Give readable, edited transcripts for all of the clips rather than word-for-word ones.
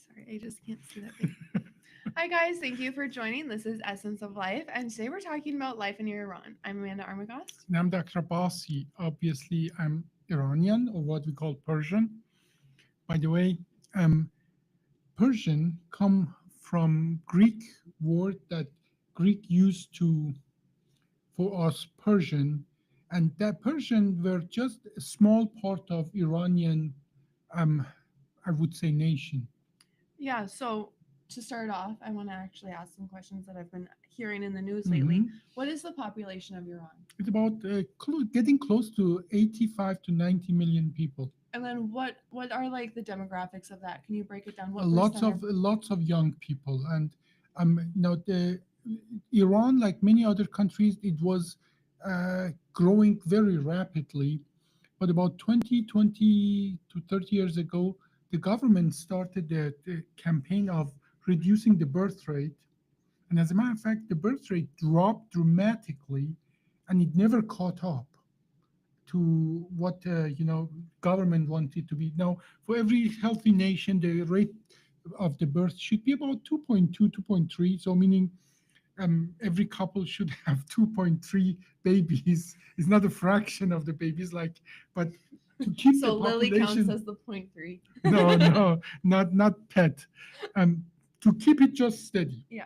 Sorry, I just can't see that big. Hi, guys. Thank you for joining. This is Essence of Life, and today we're talking about life in Iran. I'm Amanda Armagast. And I'm Dr. Abbasi. Obviously, I'm Iranian, or what we call Persian. By the way, Persian come from Greek word that Greek used to for us Persian, and that Persian were just a small part of Iranian, um, I would say, nation. Yeah, so to start off, I want to actually ask some questions that I've been hearing in the news lately. Mhm. What is the population of Iran? It's about getting close to 85 to 90 million people. And then what are like the demographics of that? Can you break it down? What Lots percent are of lots of young people, and the Iran, like many other countries, it was growing very rapidly. But about 20 to 30 years ago, the government started the campaign of reducing the birth rate, and as a matter of fact, the birth rate dropped dramatically, and it never caught up to what government wanted to be. Now, for every healthy nation, the rate of the birth should be about 2.2, 2.3. So meaning every couple should have 2.3 babies. It's not a fraction of the babies, like, but to keep the so Lily counts population. as the 0.3. No, no, not pet. Um, to keep it just steady. Yeah.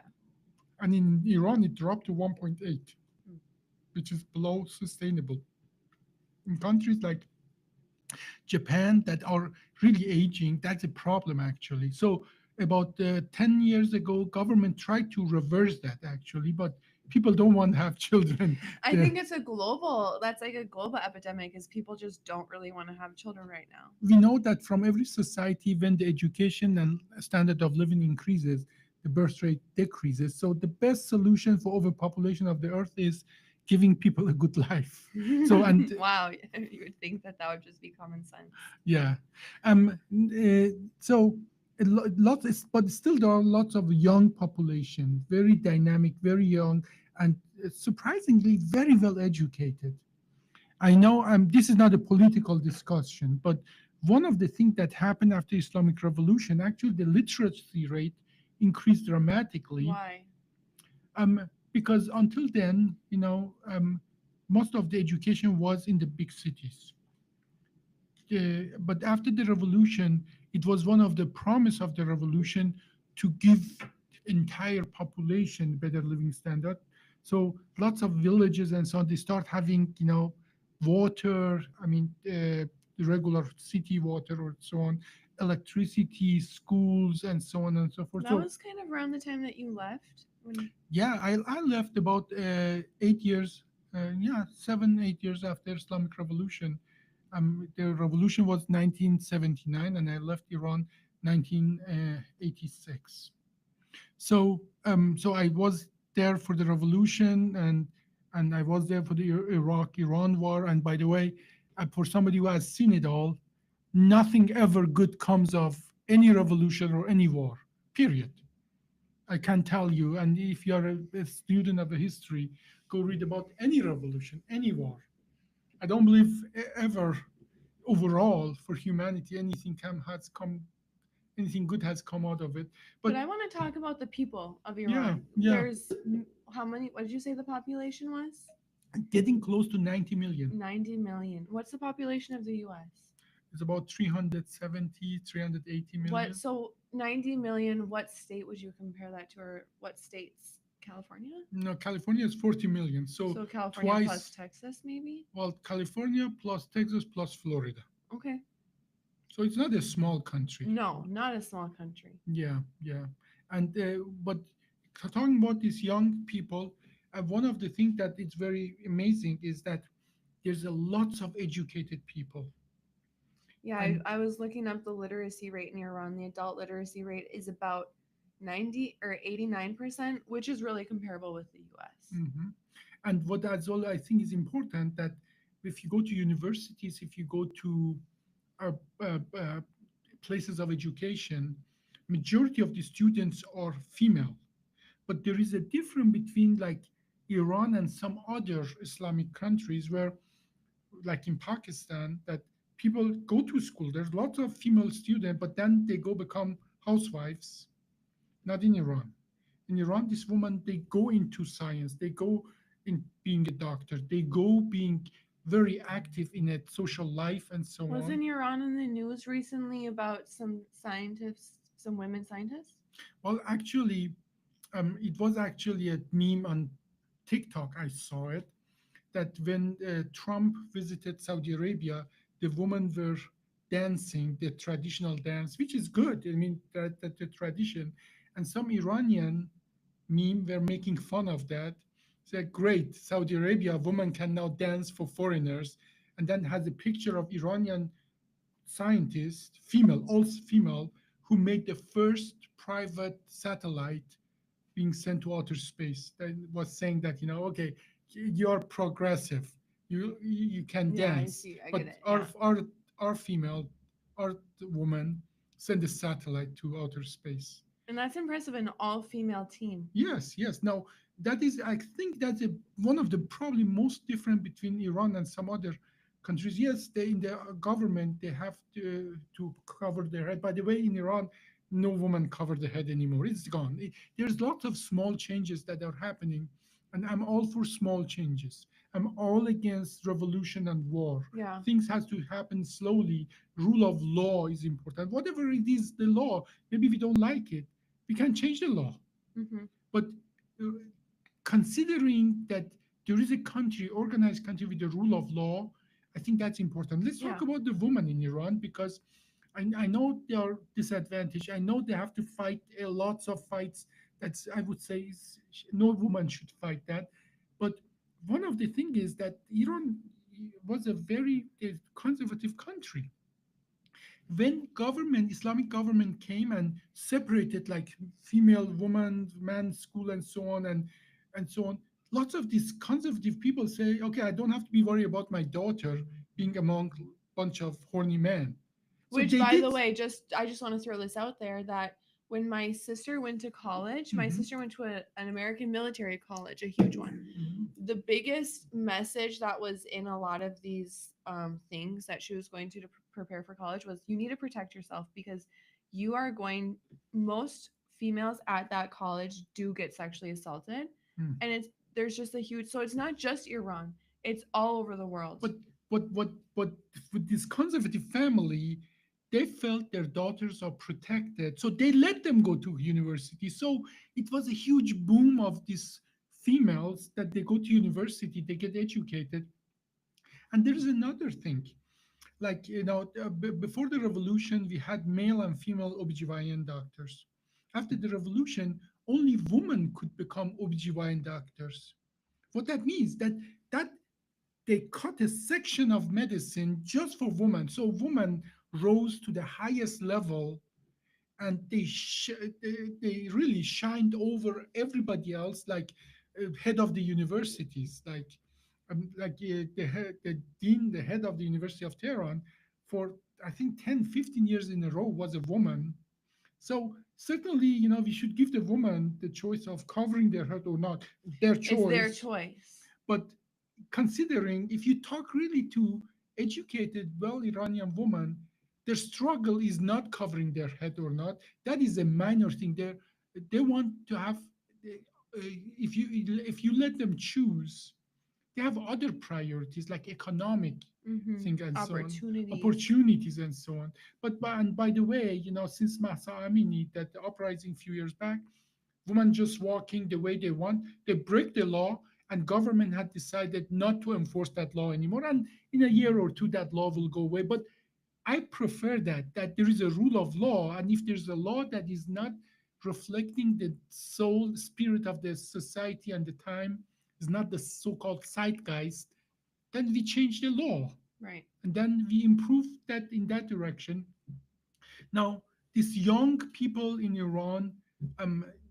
And in Iran, it dropped to 1.8, Mm. which is below sustainable. In countries like Japan that are really aging, that's a problem actually. So about 10 years ago, government tried to reverse that actually, but people don't want to have children. I The- think it's a global, that's like a global epidemic is people just don't really want to have children right now. we know that from every society, when the education and standard of living increases, the birth rate decreases. So the best solution for overpopulation of the earth is giving people a good life. So and Wow, you would think that that would just be common sense. Yeah. So lots, but still there are lots of young population, very dynamic, very young, and surprisingly very well educated. I know this is not a political discussion, but one of the things that happened after Islamic Revolution, actually the literacy rate increased dramatically. Why? Because until then, most of the education was in the big cities, but after the revolution, it was one of the promise of the revolution to give entire population better living standard. So lots of villages and so on, they start having, water. I mean, the regular city water or so on, electricity, schools, and so on and so forth. That So was kind of around the time that you left. When yeah, I left about 8 years, yeah, 7, 8 years after Islamic Revolution. The revolution was 1979, and I left Iran 1986. So I was there for the revolution, and I was there for the Iraq-Iran war. And by the way, for somebody who has seen it all, nothing ever good comes of any revolution or any war. Period. I can tell you. And if you are a student of the history, go read about any revolution, any war. I don't believe ever overall for humanity anything good has come out of it. But But I want to talk about the people of yeah, Iran. yeah, There's how many? What did you say the population was? getting close to 90 million. 90 million. What's the population of the U.S.? It's about 370, 380 What? million. So 90 million. What state would you compare that to, or what states? California. No, California is 40 million. So So California plus twice, Texas, maybe. well, California plus Texas plus Florida. Okay. So it's not a small country. No, not a small country. Yeah, yeah. And but talking about these young people, one of the things that is very amazing is that there's a lots of educated people. Yeah, And I was looking up the literacy rate in Iran. The adult literacy rate is about 90 or 89%, which is really comparable with the US. mhm. And what as well I think is important that if you go to universities, if you go to uh, uh, uh, places of education, majority of the students are female. But there is a difference between like Iran and some other Islamic countries where, like in Pakistan, that people go to school. There's lots of female students, but then they go become housewives, not in Iran. In Iran, this woman, they go into science, they go in being a doctor, they go being very active in a social life and so on. Wasn't Iran in the news recently about some scientists, some women scientists? Well, actually, it was actually a meme on TikTok. I saw it that when Trump visited Saudi Arabia, the women were dancing the traditional dance, which is good. I mean, that the tradition. And some Iranian meme were making fun of that. Said, great, Saudi Arabia, a woman can now dance for foreigners. And then has a picture of Iranian scientist, female, also female, who made the first private satellite being sent to outer space. That was saying that, okay, you're progressive, you can Yeah, I dance, see. I but get it. our Yeah. our female, our woman send a satellite to outer space. And that's impressive, an all female team. Yes, yes. Now that is, I think that's one of the probably most different between Iran and some other countries. Yes, they in the government they have to cover their head. By the way, in Iran, no woman cover the head anymore. It's gone. There's lots of small changes that are happening, and I'm all for small changes. I'm all against revolution and war. Yeah. Things has to happen slowly. Rule of law is important. Whatever it is, the law. Maybe we don't like it, we can change the law. Hmm. But uh, considering that there is a country, organized country with the rule of law, I think that's important. Let's talk Yeah. about the women in Iran because I know they are disadvantaged. I know they have to fight lots of fights. That's, I would say, no woman should fight that. But one of the things is that Iran was a very conservative country. When government, Islamic government came and separated like female, woman, man, school, and so on, and so on, lots of these conservative people say, okay, I don't have to be worried about my daughter being among bunch of horny men. So Which, they by did. the way, just I just want to throw this out there that when my sister went to college, my Mhm, sister went to an American military college, a huge one. mhm, The biggest message that was in a lot of these things that she was going to prepare for college was you need to protect yourself because you are going, most females at that college do get sexually assaulted. mhm. And it's, there's just a huge, so it's not just Iran, it's all over the world. But what with this conservative family, they felt their daughters are protected, so they let them go to university. So it was a huge boom of these females that they go to university, they get educated. And there is another thing, like before the revolution, we had male and female OBGYN doctors. After the revolution, only women could become OBGYN doctors. What that means that they cut a section of medicine just for women. So women rose to the highest level, and they really shined over everybody else, like head of the universities, the dean, the head of the University of Tehran, for I think 10, 15 years in a row was a woman. So certainly, we should give the woman the choice of covering their head or not, their It's their choice. choice. But considering if you talk really to educated, well Iranian women, their struggle is not covering their head or not. That is a minor thing. They want to have. If you let them choose, they have other priorities like economic Hmm. thing and so on, Opportunities. opportunities and so on. And by the way, since Masa Amini, that the uprising few years back, women just walking the way they want, they break the law, and government had decided not to enforce that law anymore. And in a year or two, that law will go away. But I prefer that there is a rule of law, and if there's a law that is not reflecting the soul spirit of the society and the time, is not the so-called zeitgeist, then we change the law, Right. and then we improve that in that direction. Now, these young people in Iran,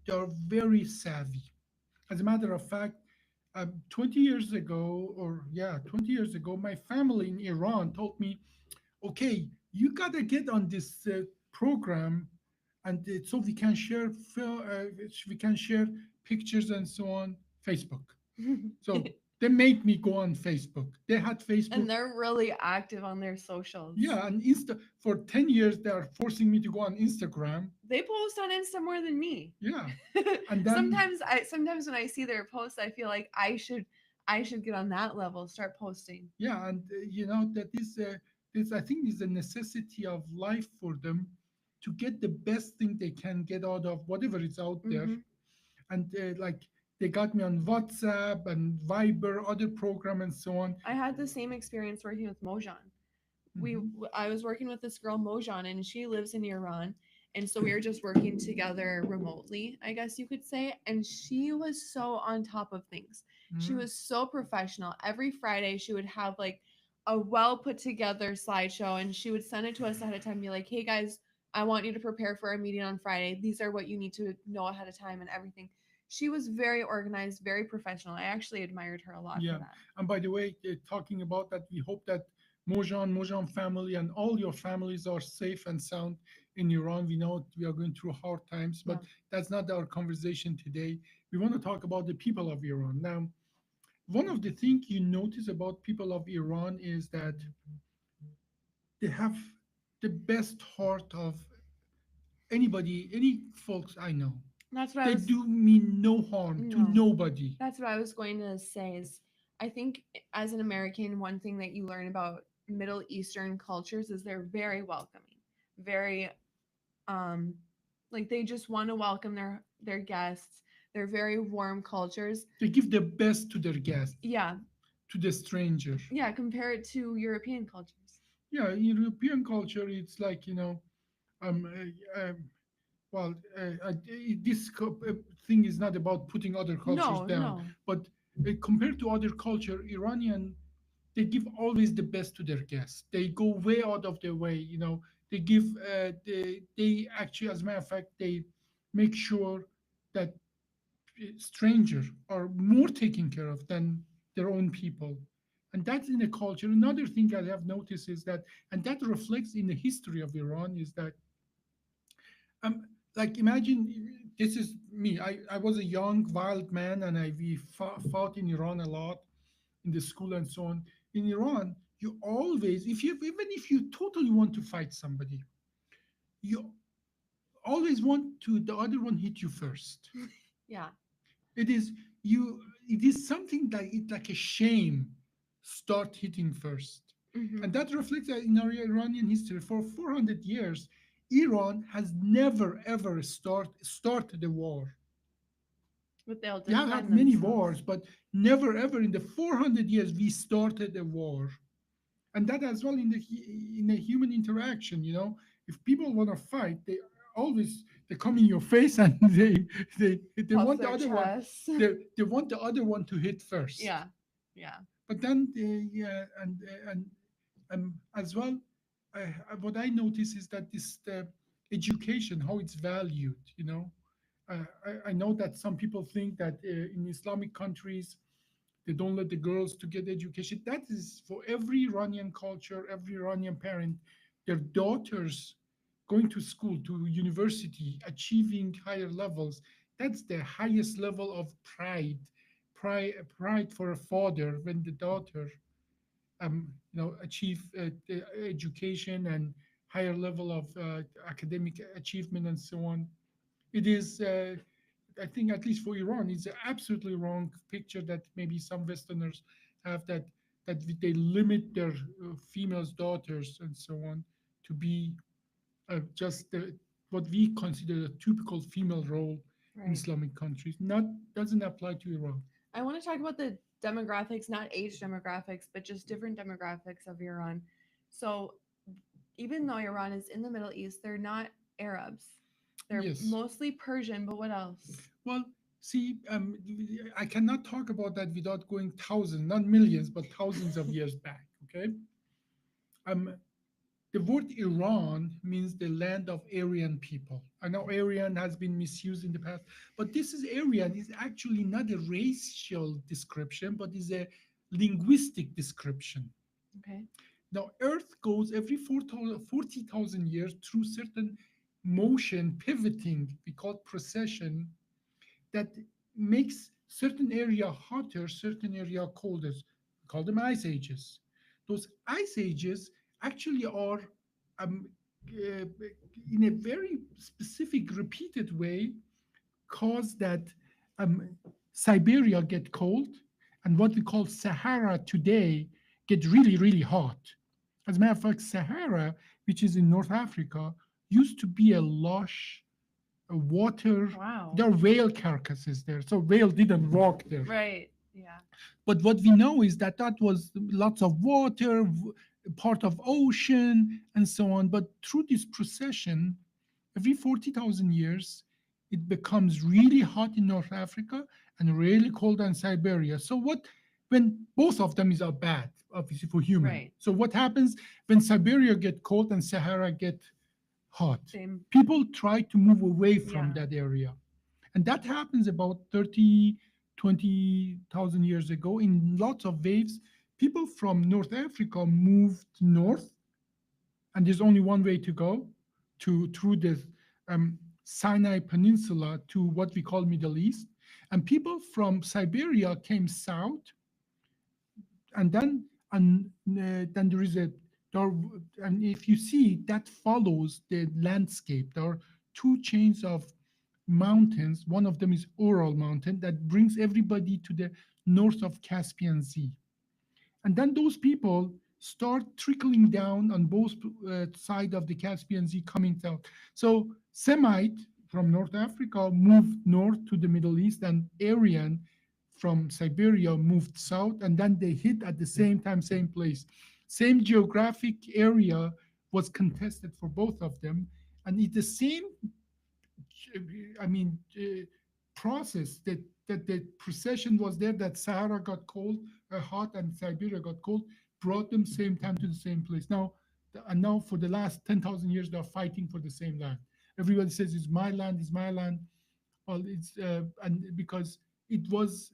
they are very savvy. As a matter of fact, 20 years ago, or yeah, 20 years ago, my family in Iran told me, okay, you gotta get on this program, and so we can share we can share pictures and so on Facebook. So They make me go on Facebook. They had And Facebook. they're really active on their socials. Yeah, and for 10 years they are forcing me to go on Instagram. They post on Insta more than me. Yeah. And then Sometimes when I see their posts, I feel like I should get on that level, start posting. yeah, and that is I think is a necessity of life for them to get the best thing they can get out of whatever is out there. Hmm. And like they got me on WhatsApp and Viber, other program and so on. I had the same experience working with Mojan. Hmm. I was working with this girl Mojan, and she lives in Iran, and so we were just working together remotely, I guess you could say. And she was so on top of things. She Hmm. was so professional. Every Friday, she would have like a well put together slideshow, and she would send it to us ahead of time. Be like, "Hey guys, I want you to prepare for our meeting on Friday. These are what you need to know ahead of time and everything." She was very organized, very professional. I actually admired her a lot for Yeah. that. And by the way, talking about that, we hope that Mojan family and all your families are safe and sound in Iran. We know we are going through hard times, Yeah. but that's not our conversation today. We want to talk about the people of Iran. Now, one of the things you notice about people of Iran is that they have the best heart of any folks I know. That's what I They was. do mean no harm to No. nobody. That's what I was going to say is I think as an American, one thing that you learn about Middle Eastern cultures is they're very welcoming. Very um like they just want to welcome their guests. They're very warm cultures. They give their best to their guests, Yeah. to the stranger. Yeah, compare it to European cultures. Yeah, in European culture, it's like um, well, this thing is not about putting other cultures No, down, no. but compared to other culture, Iranian they give always the best to their guests. They go way out of their way. They give. They actually, as a matter of fact, they make sure that strangers are more taken care of than their own people. And that's in a culture. Another thing I have noticed is that, and that reflects in the history of Iran, is that um, like imagine this is me. I was a young wild man, and we fought in Iran a lot in the school and so on. In Iran, you always, if you even if you totally want to fight somebody, you always want to the other one hit you first. Yeah. It is you. It is something that it's like a shame. Start hitting first, Hmm. and that reflects that in our Iranian history. For 400 years, Iran has never ever started a war. But they'll We have had defend many themselves. wars, but never ever in the 400 years we started a war. And that as well in a human interaction. If people want to fight, they come in your face and they Puff want the their other one chest. they want the other one to hit first. Yeah. Yeah. But then yeah, and as well, what I notice is that this the education, how it's valued. I know that some people think that in Islamic countries they don't let the girls to get education. That is for every Iranian culture, every Iranian parent, their daughters going to school, to university, achieving higher levels. That's the highest level of pride for a father when the daughter achieve the education and higher level of academic achievement and so on. It is I think at least for Iran, it's an absolutely wrong picture that maybe some Westerners have, that they limit their females, daughters, and so on to be just what we consider a typical female role in Right. Islamic countries. Not doesn't apply to Iran. I want to talk about the demographics, not age demographics, but just different demographics of Iran. So, even though Iran is in the Middle East, they're not Arabs. They're Yes. mostly Persian, but what else? Well, see, I cannot talk about that without going thousands, not millions, but thousands of years back. Okay. Um, The word Iran means the land of Aryan people. I know Aryan has been misused in the past, but this is Aryan is actually not a racial description, but is a linguistic description. Okay. Now, Earth goes every 40,000 years through certain motion, pivoting, we call it precession, that makes certain area hotter, certain area colder. We call them ice ages. Those ice ages actually are um, in a very specific, repeated way, cause that um, Siberia get cold and what we call Sahara today get really, really hot. As a matter of fact, Sahara, which is in North Africa, used to be a lush water. Wow. There are whale carcasses there, so whale didn't walk there. Right. Yeah. But what we know is that that was lots of water, part of ocean, and so on. But through this procession, every 40,000 years, it becomes really hot in North Africa and really cold in Siberia. So what when both of them is are bad, obviously for human. Right. So what happens when Siberia get cold and Sahara get hot? Same. People try to move away from Yeah. that area. And that happens about 30, 20,000 years ago in lots of waves. People from North Africa moved north, and there's only one way to go to through the Sinai Peninsula to what we call Middle East. And people from Siberia came south, and then there is a there, and if you see that follows the landscape. There are two chains of mountains. One of them is Ural Mountain that brings everybody to the north of Caspian Sea. And then those people start trickling down on both sides of the Caspian Sea coming south. So Semite from North Africa moved north to the Middle East, and Aryan from Siberia moved south, and then they hit at the same time, same place. Same geographic area was contested for both of them, and it's the same I mean, process that the procession was there, that Sahara got cold, hot, and Siberia got cold, brought them same time to the same place. Now, and now for the last 10,000 years, they're fighting for the same land. Everybody says it's my land, it's my land. Well, it's and because it was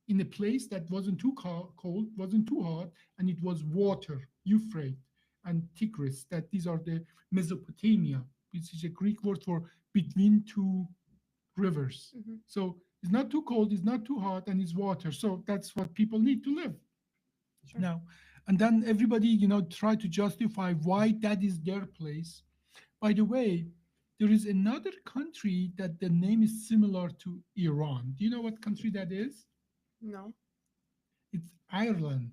in a place that wasn't too cold, wasn't too hot, and it was water, Euphrates and Tigris. That these are the Mesopotamia, which is a Greek word for between two rivers. Hmm. So it's not too cold, it's not too hot, and it's water. So that's what people need to live Sure. now. And then everybody, try to justify why that is their place. By the way, there is another country that the name is similar to Iran. Do you know what country that is? No. It's Ireland.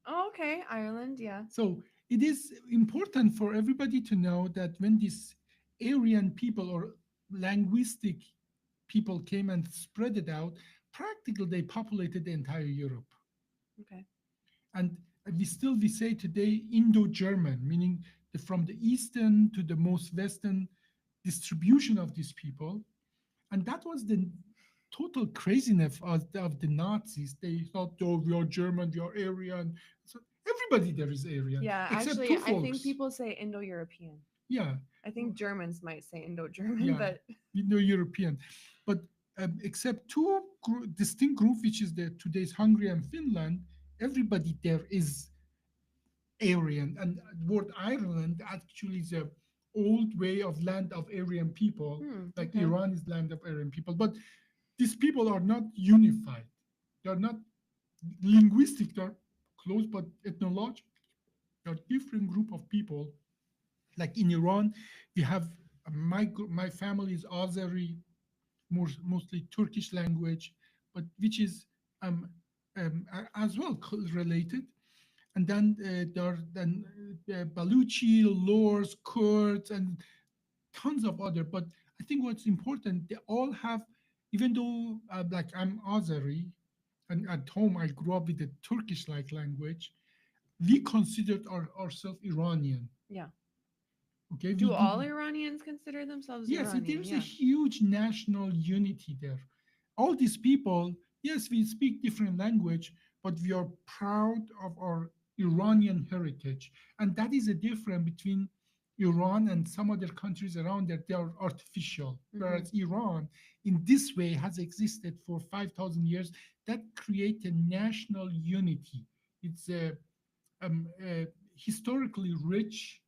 Oh, okay. Ireland. Yeah. So it is important for everybody to know that when these Aryan people or linguistic people came and spread it out, practically they populated the entire Europe. Okay. And we say today Indo-German, meaning from the eastern to the most western distribution of these people. And that was the total craziness of the Nazis. They thought, oh, we are German, we are Aryan. So everybody there is Aryan, Yeah. except Actually, two I think folks. people say Indo-European. Yeah, I think Germans might say Indo-German, yeah, but Indo-European. But except two distinct groups, which is the today's Hungary and Finland, everybody there is Aryan. And the word Ireland actually is a old way of land of Aryan people, like okay. Iran is land of Aryan people. But these people are not unified. They're not linguistic, they're close, but ethnological. They're different group of people. Like in Iran, we have my family is Azeri, mostly Turkish language, but which is as well related. And then there are then Baluchi, Lors, Kurds, and tons of other. But I think what's important, they all have, even though like I'm Azeri, and at home I grew up with the Turkish-like language, we considered ourselves Iranian. Yeah. Okay, we Do did. all Iranians consider themselves Yes, Iranian? there's a Yeah. huge national unity there. All these people, yes, we speak different language, but we are proud of our Iranian heritage. And that is a difference between Iran and some other countries around there. They are artificial. Hmm. Whereas Iran, in this way, has existed for 5,000 years. That creates a national unity. It's a historically rich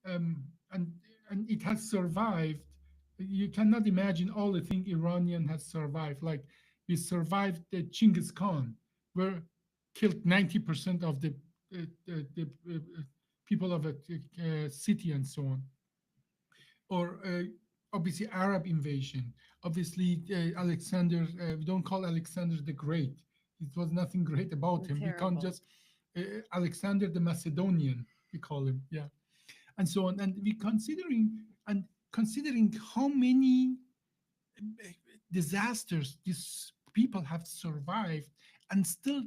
um, and and it has survived. You cannot imagine all the things Iranian has survived, like We survived the Genghis Khan, where killed 90% of the people of a city and so on. Or obviously Arab invasion. Obviously, Alexander, we don't call Alexander the Great. It was nothing great about him. We can't Terrible. just Alexander the Macedonian, we call him. Yeah, and so on. And we considering how many disasters these people have survived, and still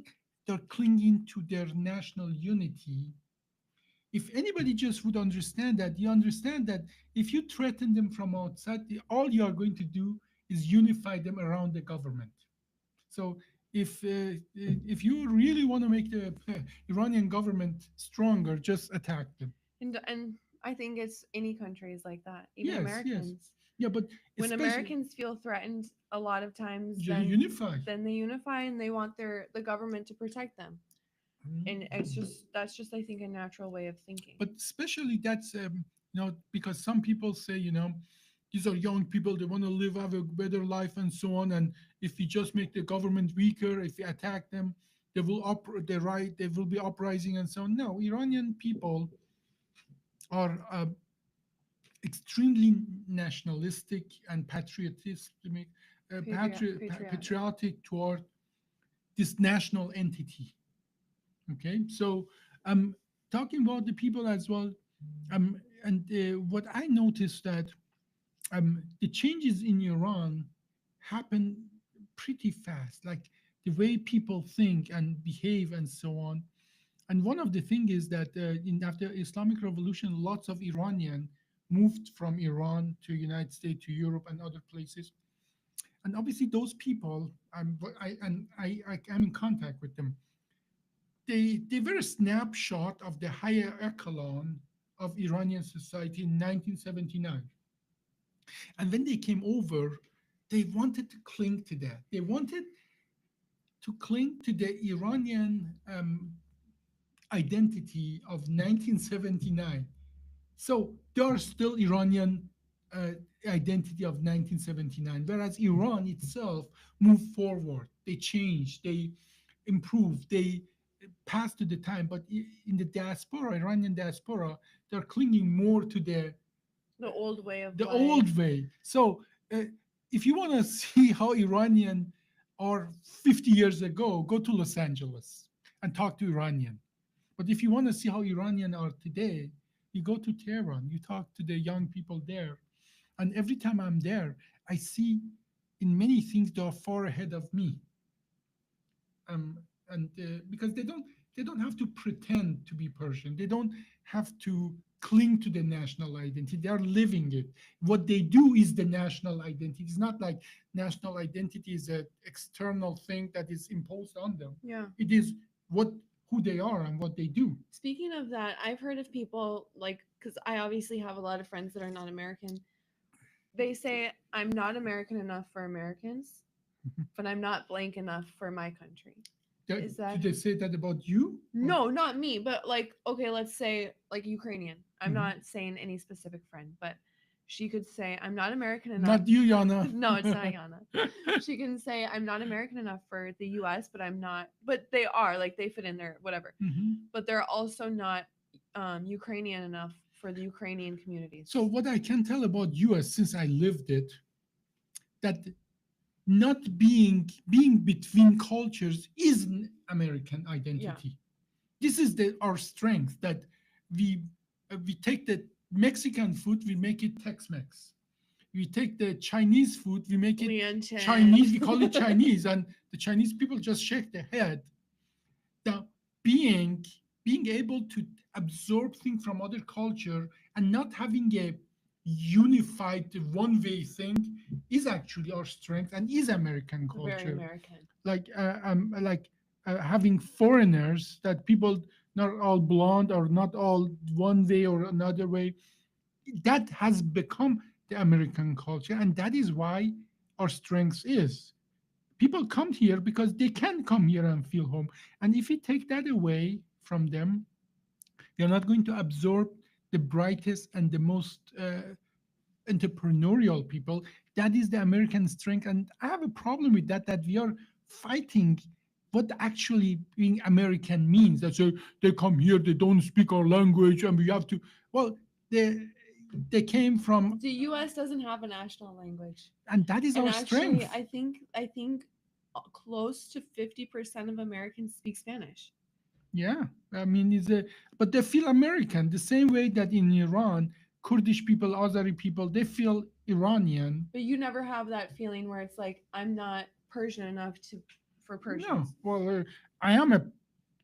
they're clinging to their national unity. If anybody just would understand that, you understand that if you threaten them from outside, all you are going to do is unify them around the government. So if you really want to make the Iranian government stronger, just attack them. And I think it's any country is like that. Even Yes, yes, Americans. yeah, but When especially Americans feel threatened, a lot of times, you unify. then they unify and they want the government to protect them. And it's just that's just I think a natural way of thinking. But especially that's because some people say these are young people, they want to live, have a better life and so on, and if we just make the government weaker, if we attack them, they will they right, they will be uprising and so on. No, Iranian people are extremely nationalistic and Patriotic. patriotic toward this national entity. Okay, so I'm talking about the people as well. And what I noticed that the changes in Iran happen pretty fast, like the way people think and behave and so on. And one of the things is that after Islamic Revolution, lots of Iranian moved from Iran to United States, to Europe, and other places. And obviously, those people, I am in contact with them. They were a snapshot of the higher echelon of Iranian society in 1979. And when they came over, they wanted to cling to that. They wanted to cling to the Iranian identity of 1979. So they are still Iranian identity of 1979, whereas Iran itself moved forward. They changed, they improved, they passed to the time. But in the diaspora, Iranian diaspora, they're clinging more to The old way of the life. old way. So if you want to see how Iranian are 50 years ago, go to Los Angeles and talk to Iranian. But if you want to see how Iranian are today, you go to Tehran, you talk to the young people there. And every time I'm there, I see in many things they are far ahead of me. And because they don't have to pretend to be Persian. They don't have to cling to the national identity. They are living it. What they do is the national identity. It's not like national identity is an external thing that is imposed on them. Yeah. It is who they are and what they do. Speaking of that, I've heard of people like because I obviously have a lot of friends that are not American. They say I'm not American enough for Americans, but I'm not blank enough for my country. Is that- Did they say that about you? No, not me, but like okay, let's say like Ukrainian. I'm Mhm. not saying any specific friend, but she could say I'm not American enough. Not you, Yana. No, it's not Yana. She can say I'm not American enough for the US, but I'm not but they are like they fit in there whatever. Mhm. But they're also not Ukrainian enough for the Ukrainian communities. So what I can tell about US since I lived it, that not being between cultures is an American identity. This is our strength that we take the Mexican food, we make it Tex-Mex. We take the Chinese food, we make it Lianchen. Chinese. We call it Chinese, and the Chinese people just shake their head. Now, being able to absorb things from other culture and not having a unified one-way thing is actually our strength and is American culture. Very American. Like having foreigners, that people not all blonde or not all one way or another way, that has become the American culture, and that is why our strength is people come here because they can come here and feel home. And if we take that away from them, they're not going to absorb the brightest and the most entrepreneurial people. That is the American strength. And I have a problem with that, that we are fighting what actually being American means. That so they come here, they don't speak our language, and we have to. Well, they they came from, The US doesn't have a national language. and that is And our actually, strength. I think close to 50% of Americans speak Spanish. Yeah, I mean, it's a, but they feel American the same way that in Iran, Kurdish people, Azeri people, they feel Iranian. But you never have that feeling where it's like I'm not Persian enough to for No, Persians. well, I am a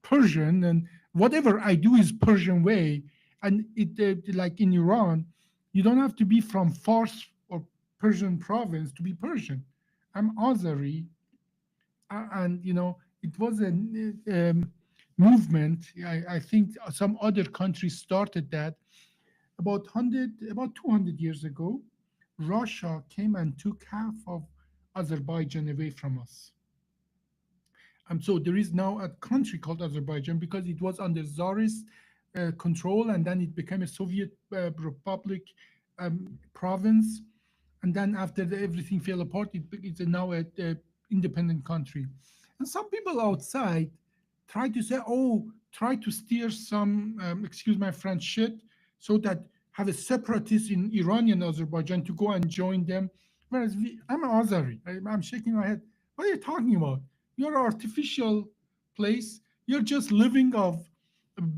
Persian, and whatever I do is Persian way. And like in Iran, you don't have to be from Fars or Persian province to be Persian. I'm Azeri, and it was a movement. I think some other countries started that about 200 years ago. Russia came and took half of Azerbaijan away from us. So there is now a country called Azerbaijan because it was under Tsarist control, and then it became a Soviet republic province, and then after everything fell apart, it's now a independent country. And some people outside try to say, "Oh, try to steer some, excuse my French, shit, so that have a separatist in Iranian Azerbaijan to go and join them." Whereas I'm an Azeri. I'm shaking my head. What are you talking about? You're an artificial place. You're just living of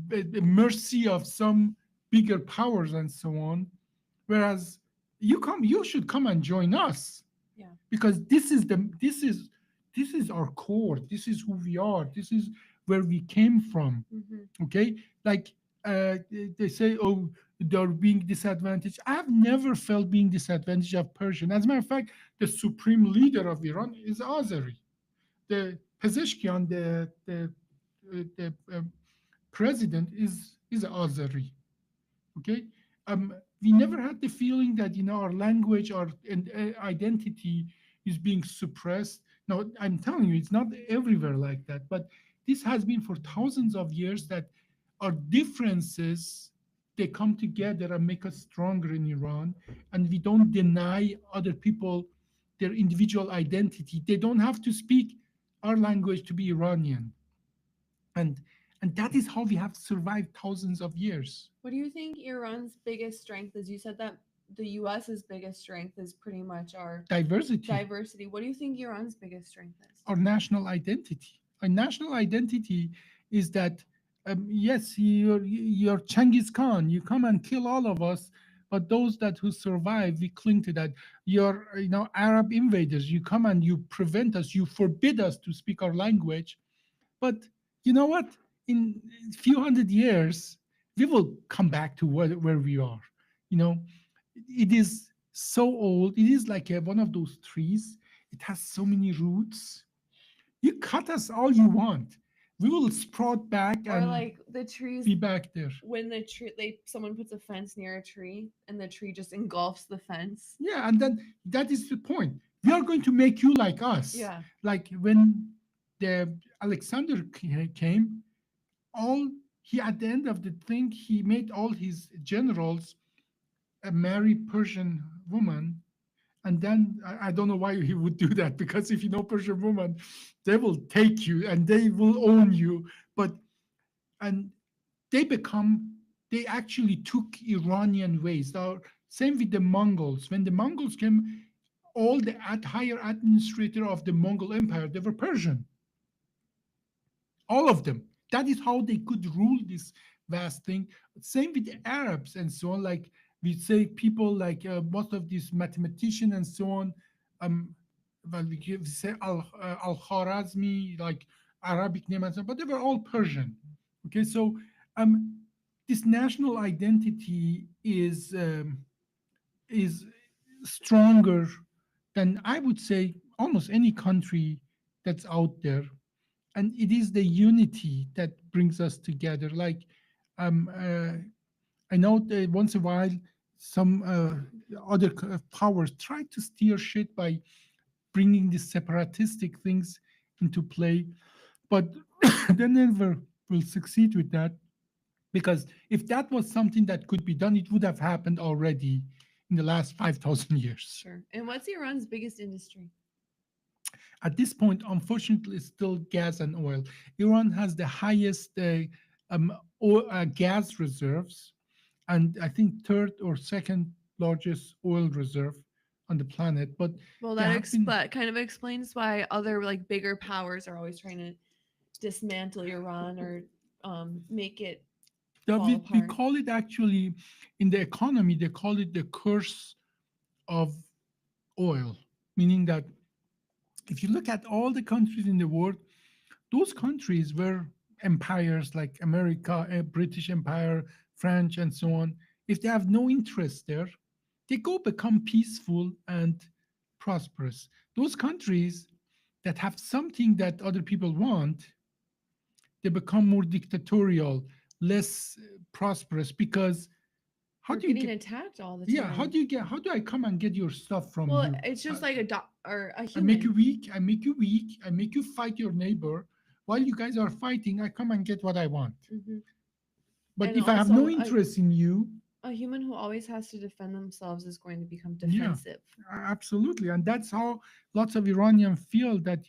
the mercy of some bigger powers and so on. Whereas you should come and join us, Yeah. because this is our core. This is who we are. This is where we came from. Hmm. Okay, like they say, oh, they're being disadvantaged. I've never felt being disadvantaged of Persian. As a matter of fact, the supreme leader of Iran is Azeri. The Pezeshkian, the president, is Azeri. Okay, we never had the feeling that our language or identity is being suppressed. Now I'm telling you, it's not everywhere like that, but this has been for thousands of years, that our differences, they come together and make us stronger in Iran, and we don't deny other people their individual identity. They don't have to speak our language to be Iranian, and that is how we have survived thousands of years. What do you think Iran's biggest strength is? You said that the US's biggest strength is pretty much our Diversity, diversity. What do you think Iran's biggest strength is? our national identity. Our national identity is that, yes, you're Chengiz Khan. You come and kill all of us, but those that who survive, we cling to that. You're Arab invaders. You come and you prevent us. You forbid us to speak our language. But you know what? In a few hundred years, we will come back to where we are. You know, it is so old. It is like one of those trees. It has so many roots. You cut us all you want. We will sprout back Or and like the trees be back there. when the tree someone puts a fence near a tree and the tree just engulfs the fence. Yeah, and then that is the point. We are going to make you like us. Yeah. Like when the Alexander came, all he at the end of the thing, he made all his generals marry Persian woman. And then I don't know why he would do that, because if you know Persian woman, they will take you and they will own you. But and they become they actually took Iranian ways. Now, same with the Mongols. When the Mongols came, all the higher administrator of the Mongol Empire, they were Persian. All of them. That is how they could rule this vast thing. Same with the Arabs and so on. Like we say, people like most of these mathematicians and so on. Um, well, we say Al Khwarazmi, like Arabic name and so on, but they were all Persian. Okay, so um, this national identity is stronger than, I would say, almost any country that's out there, and it is the unity that brings us together. Like um, uh, I know that once in a while some other powers try to steer shit by bringing these separatistic things into play, but they never will succeed with that, because if that was something that could be done, it would have happened already in the last 5,000 years. Sure. And what's Iran's biggest industry? At this point, unfortunately, it's still gas and oil. Iran has the highest gas reserves, and I think third or second largest oil reserve on the planet. But Well, there that have been kind of explains why other like bigger powers are always trying to dismantle Iran or make it fall we apart. call it actually in the economy, they call it the curse of oil, meaning that if you look at all the countries in the world, those countries were empires like America, British Empire, French, and so on. If they have no interest there, they go become peaceful and prosperous. Those countries that have something that other people want, they become more dictatorial, less prosperous because how We're do you getting get attacked all the yeah, time. how do I come and get your stuff from Well, you? it's just like a dog or a I make you human. weak, I make you weak, I make you fight your neighbor. While you guys are fighting, I come and get what I want. Hmm. But And if I have no also, interest in you, a human who always has to defend themselves is going to become yeah, defensive. absolutely. And that's how lots of Iranians feel that,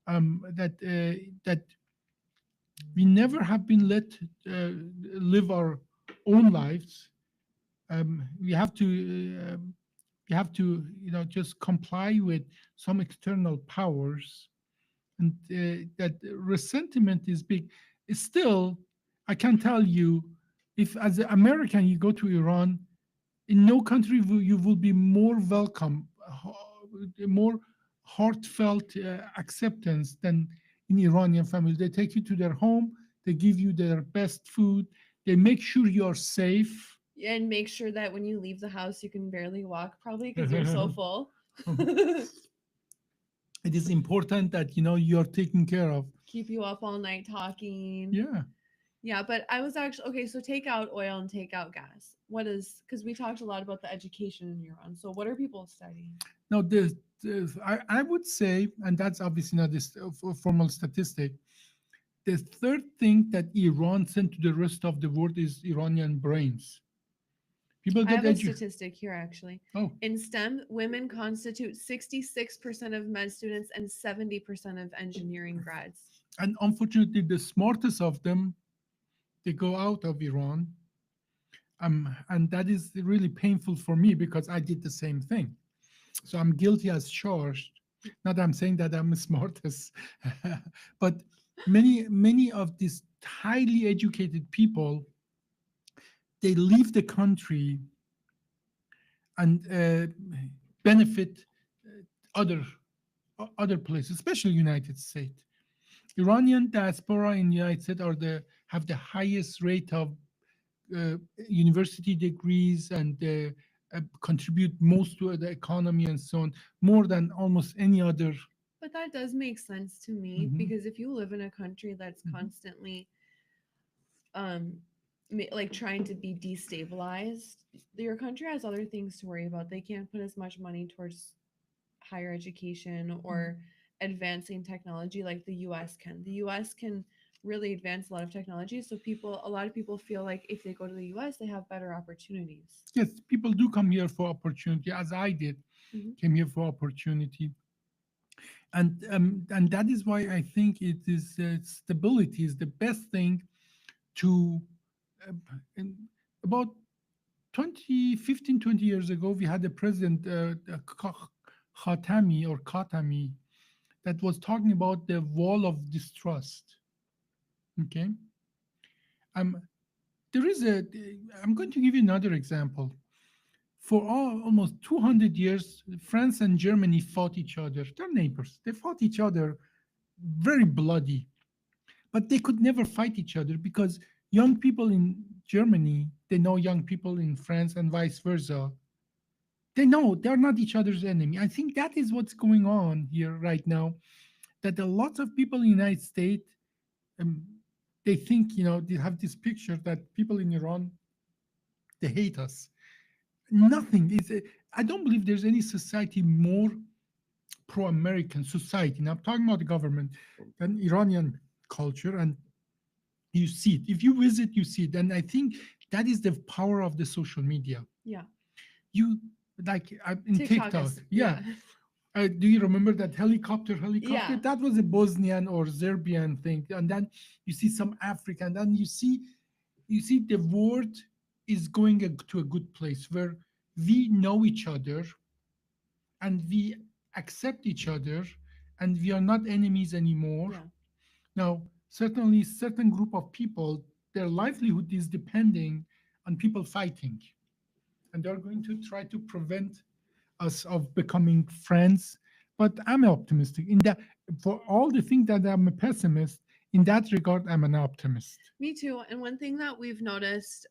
that we never have been let live our own lives. We have to just comply with some external powers, and that resentment is big. Still, I can tell you, if as an American you go to Iran, in no country you will be more welcome, more heartfelt acceptance than in Iranian families. They take you to their home, they give you their best food, they make sure you're safe. And make sure that when you leave the house, you can barely walk, probably because you're so It full. is important that you're taken care of. Keep you up all night talking. Yeah. Yeah, but I was actually okay. So take out oil and take out gas. What is because we talked a lot about the education in Iran. So what are people studying? Now, I would say, and that's obviously not this formal statistic, the third thing that Iran sent to the rest of the world is Iranian brains. People I get have a educated. statistic here actually. Oh, In STEM, women constitute 66% of med students and 70% of engineering grads. and unfortunately, the smartest of them, they go out of Iran. And that is really painful for me because I did the same thing. So I'm guilty as charged. Not that I'm saying that I'm the smartest, but many of these highly educated people, they leave the country and benefit other other places, especially United States. Iranian diaspora in the United States have the highest rate of university degrees and contribute most to the economy and so on, more than almost any other. But that does make sense to me Mhm, because if you live in a country that's mhm. constantly um like trying to be destabilized, your country has other things to worry about. They can't put as much money towards higher education or advancing technology like the US can. The US can really advance a lot of technology, so a lot of people feel like if they go to the US, they have better opportunities. Yes, people do come here for opportunity, as I did, Hmm. came here for opportunity, and that is why I think it is stability is the best thing to. Uh, in, about 20 years ago, we had a president, Khatami, that was talking about the wall of distrust. Okay. Um, there is a, I'm going to give you another example. For almost 200 years, France and Germany fought each other. They're neighbors. They fought each other very bloody, but they could never fight each other because young people in Germany, they know young people in France and vice versa. They know they're not each other's enemy. I think that is what's going on here right now. That a lot of people in the United States, um, they think, they have this picture that people in Iran, they hate us. Nothing is. I don't believe there's any society more pro-American society. And I'm talking about the government than Iranian culture, and you see it. If you visit, you see it. And I think that is the power of the social media. Yeah. you like in TikTok TikTok. is Yeah. yeah. Do you remember that helicopter? Yeah. That was a Bosnian or Serbian thing. And then you see some African, and you see the world is going to a good place where we know each other and we accept each other and we are not enemies anymore. Yeah. Now, certainly, certain group of people, their livelihood is depending on people fighting, and they're going to try to prevent us of becoming friends. But I'm optimistic in that. For all the things that I'm a pessimist, in that regard, I'm an optimist. Me too. And one thing that we've noticed,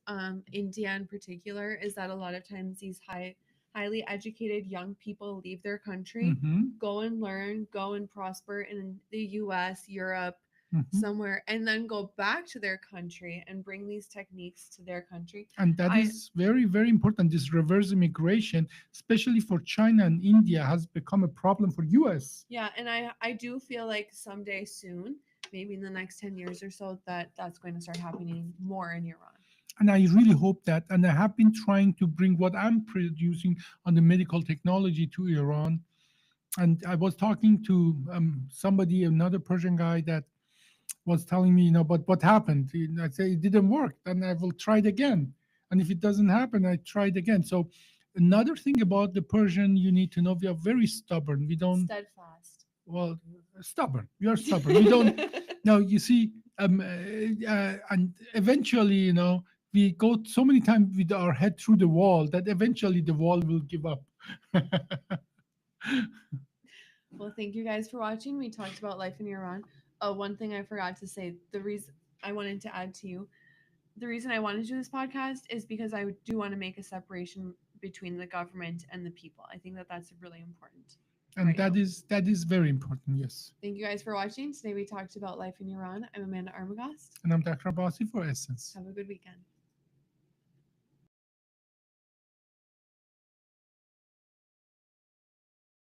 India in particular, is that a lot of times these highly educated young people leave their country, Hmm. go and learn, go and prosper in the US, Europe, Hmm. somewhere, and then go back to their country and bring these techniques to their country. And that I is very, very important. This reverse immigration, especially for China and India, has become a problem for US. Yeah, and I do feel like someday soon, maybe in the next 10 years or so, that that's going to start happening more in Iran. And I really hope that. And I have been trying to bring what I'm producing on the medical technology to Iran. And I was talking to somebody, another Persian guy, that was telling me, but what happened? And I say it didn't work. Then I will try it again. And if it doesn't happen, I try it again. So another thing about the Persian, you need to know we are very stubborn. We don't, Steadfast. well, stubborn. We are stubborn. We don't. Now you see, and eventually, we go so many times with our head through the wall that eventually the wall will give up. Well, thank you guys for watching. We talked about life in Iran. One thing I forgot to say, the reason I wanted to add to you, the reason I wanted to do this podcast is because I do want to make a separation between the government and the people. I think that that's really important And right now. that is very important. Yes. Thank you guys for watching. Today we talked about life in Iran. I'm Amanda Armagast. And I'm Dr. Abbasi for Essence. Have a good weekend.